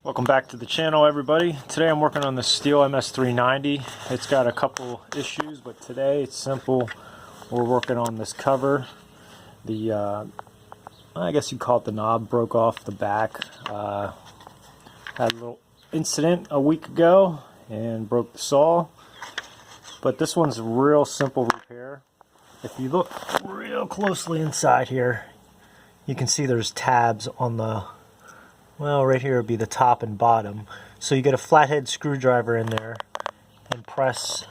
Welcome back to the channel, everybody. Today I'm working on the steel MS390. It's got a couple issues, but today it's simple. We're working on this cover. The I guess you call it the knob broke off the back. Had a little incident a week ago and broke the saw. But this one's a real simple repair. If you look real closely inside here, you can see there's tabs on the, well, right here would be the top and bottom. So you get a flathead screwdriver in there and press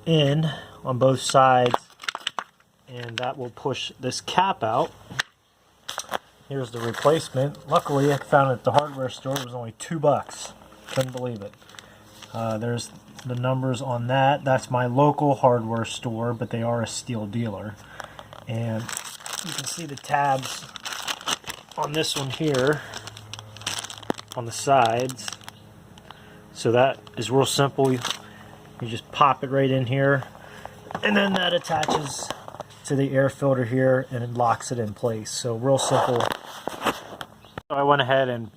in on both sides, and that will push this cap out. Here's the replacement. Luckily, I found it at the hardware store. It was only $2. Couldn't believe it. There's the numbers on that. That's my local hardware store, but they are a steel dealer. And you can see the tabs on this one here on the sides. So that is real simple. You just pop it right in here, and then that attaches to the air filter here and it locks it in place. So real simple. So I went ahead and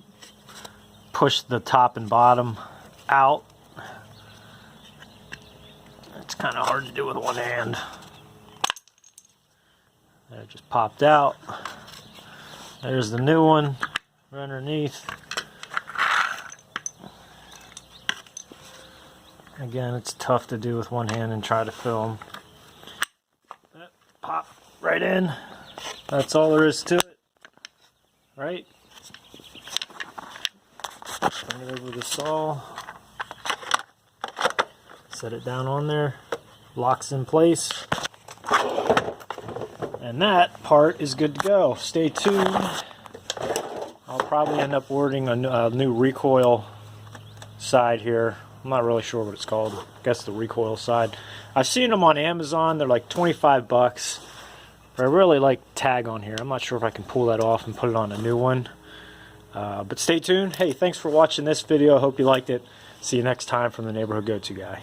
pushed the top and bottom out. It's kind of hard to do with one hand. It just popped out. There's the new one right underneath. Again, it's tough to do with one hand and try to film. Pop right in. That's all there is to it. Right? Turn it over the saw. Set it down on there. Locks in place. And that part is good to go. Stay tuned. I'll probably end up ordering a new recoil side here. I'm not really sure what it's called. I guess the recoil side. I've seen them on Amazon. They're like 25 bucks. But I really like tag on here. I'm not sure if I can pull that off and put it on a new one. But stay tuned. Hey, thanks for watching this video. I hope you liked it. See you next time from the Neighborhood Go-To Guy.